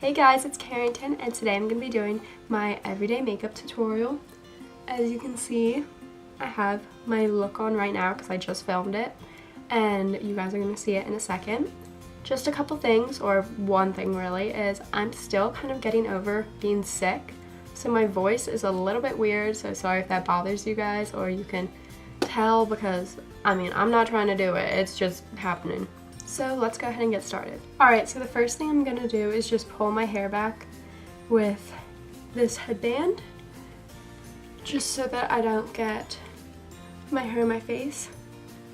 Hey guys, it's Carrington, and today I'm going to be doing my everyday makeup tutorial. As you can see, I have my look on right now because I just filmed it, and you guys are going to see it in a second. Just a couple things, or one thing really, is I'm still kind of getting over being sick, so my voice is a little bit weird, so sorry if that bothers you guys, or you can tell because, I'm not trying to do it, it's just happening. So let's go ahead and get started. Alright, so the first thing I'm going to do is just pull my hair back with this headband, just so that I don't get my hair in my face,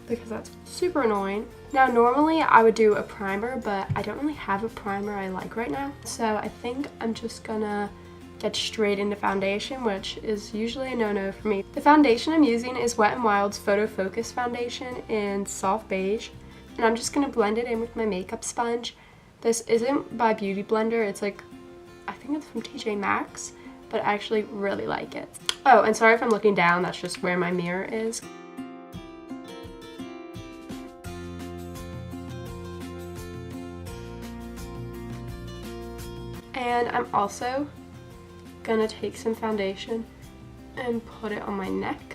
because that's super annoying. Now normally I would do a primer, but I don't really have a primer I like right now, so I think I'm just gonna get straight into foundation, which is usually a no-no for me. The foundation I'm using is Wet n Wild's Photo Focus Foundation in Soft Beige. And I'm just going to blend it in with my makeup sponge. This isn't by Beauty Blender, it's like, I think it's from TJ Maxx, but I actually really like it. Oh, and sorry if I'm looking down, that's just where my mirror is. And I'm also going to take some foundation and put it on my neck,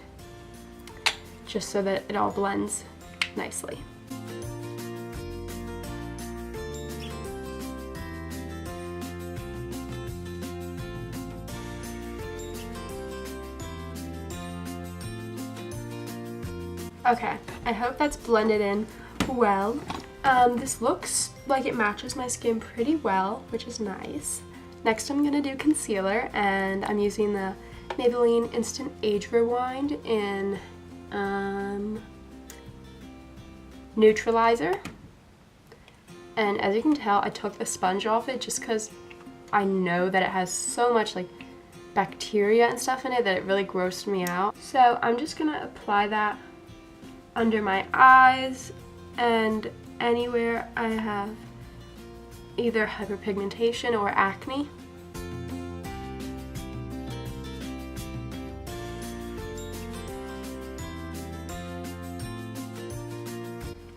just so that it all blends nicely. Okay, I hope that's blended in well. This looks like it matches my skin pretty well, which is nice. Next I'm going to do concealer, and I'm using the Maybelline Instant Age Rewind in Neutralizer. And as you can tell, I took the sponge off it just because I know that it has so much like bacteria and stuff in it that it really grossed me out. So I'm just going to apply that under my eyes and anywhere I have either hyperpigmentation or acne.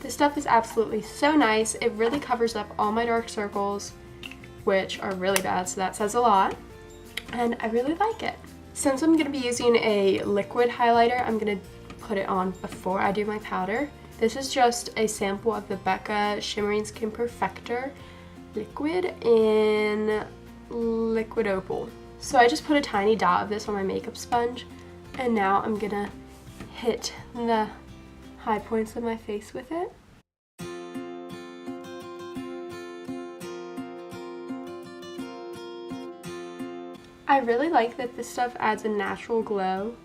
This stuff is absolutely so nice. It really covers up all my dark circles, which are really bad, so that says a lot. And I really like it. Since I'm going to be using a liquid highlighter, I'm going to put it on before I do my powder. This is just a sample of the Becca Shimmering Skin Perfector liquid in Liquid Opal. So I just put a tiny dot of this on my makeup sponge, and now I'm gonna hit the high points of my face with it. I really like that this stuff adds a natural glow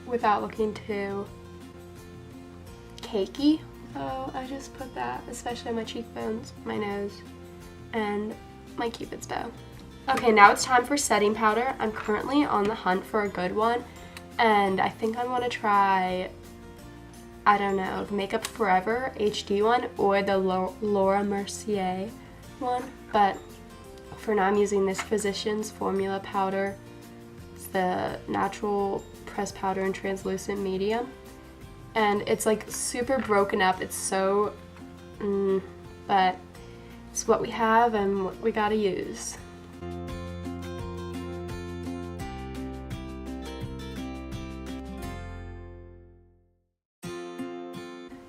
without looking too cakey. So I just put that, especially on my cheekbones, my nose, and my cupid's bow. Okay, now it's time for setting powder. I'm currently on the hunt for a good one, and I think I'm gonna try, I don't know, the Makeup Forever HD one or the Laura Mercier one, but for now I'm using this Physicians Formula powder. It's the natural pressed powder in translucent medium, and it's like super broken up. It's so but it's what we have and what we gotta use.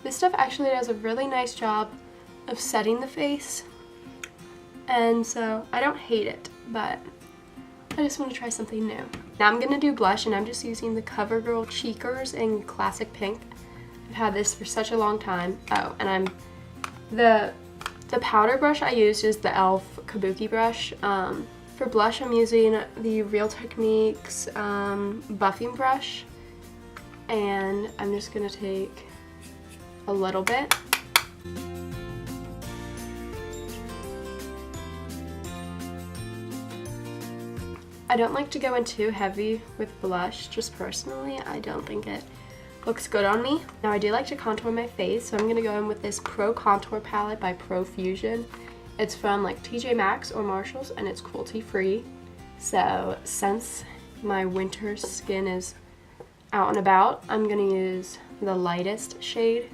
This stuff actually does a really nice job of setting the face, and so I don't hate it, but I just want to try something new. Now I'm going to do blush, and I'm just using the CoverGirl Cheekers in Classic Pink. I've had this for such a long time. Oh, and the powder brush I used is the e.l.f. Kabuki brush. For blush I'm using the Real Techniques buffing brush, and I'm just going to take a little bit. I don't like to go in too heavy with blush, just personally. I don't think it looks good on me. Now I do like to contour my face, so I'm going to go in with this Pro Contour Palette by Profusion. It's from like TJ Maxx or Marshalls, and it's cruelty free. So since my winter skin is out and about, I'm going to use the lightest shade,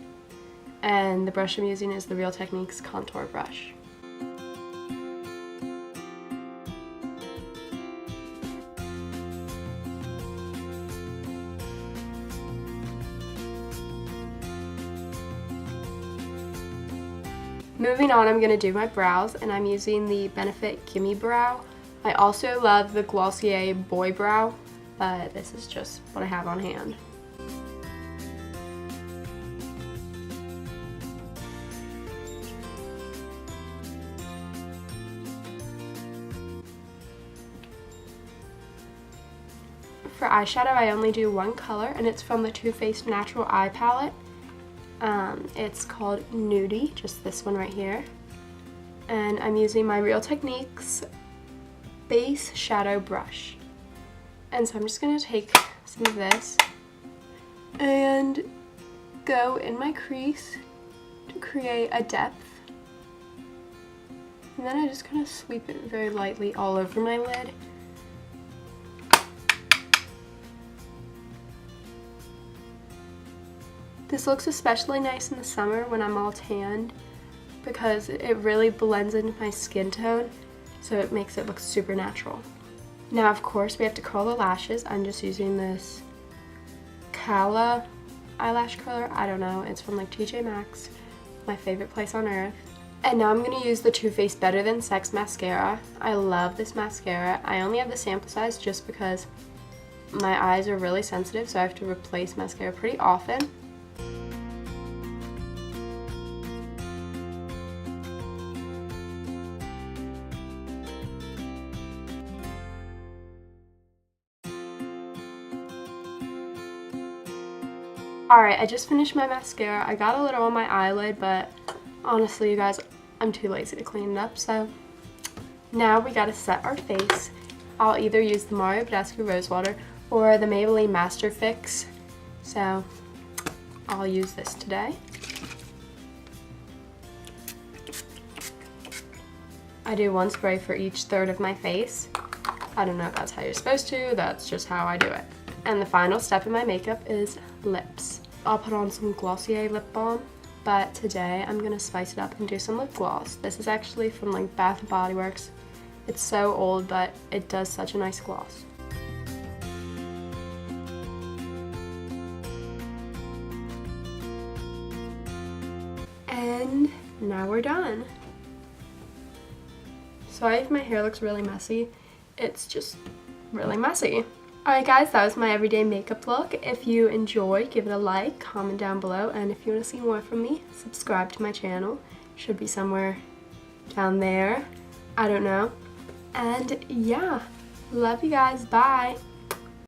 and the brush I'm using is the Real Techniques contour brush. Moving on, I'm going to do my brows, and I'm using the Benefit Gimme Brow. I also love the Glossier Boy Brow, but this is just what I have on hand. For eyeshadow, I only do one color, and it's from the Too Faced Natural Eye Palette. It's called Nudie, just this one right here. And I'm using my Real Techniques base shadow brush. And so I'm just going to take some of this and go in my crease to create a depth. And then I just kind of sweep it very lightly all over my lid. This looks especially nice in the summer when I'm all tanned because it really blends into my skin tone, so it makes it look super natural. Now, of course, we have to curl the lashes. I'm just using this Kala eyelash curler. I don't know, it's from like TJ Maxx, my favorite place on earth. And now I'm going to use the Too Faced Better Than Sex mascara. I love this mascara. I only have the sample size just because my eyes are really sensitive, so I have to replace mascara pretty often. Alright, I just finished my mascara. I got a little on my eyelid, but honestly, you guys, I'm too lazy to clean it up, so now we gotta set our face. I'll either use the Mario Badescu Rose Water or the Maybelline Master Fix, so I'll use this today. I do one spray for each third of my face. I don't know if that's how you're supposed to, that's just how I do it. And the final step in my makeup is lips. I'll put on some Glossier lip balm, but today I'm gonna spice it up and do some lip gloss. This is actually from like Bath & Body Works. It's so old, but it does such a nice gloss. And now we're done. Sorry if my hair looks really messy. It's just really messy. Alright guys, that was my everyday makeup look. If you enjoyed, give it a like, comment down below, and if you want to see more from me, subscribe to my channel. Should be somewhere down there. I don't know. And yeah, love you guys. Bye.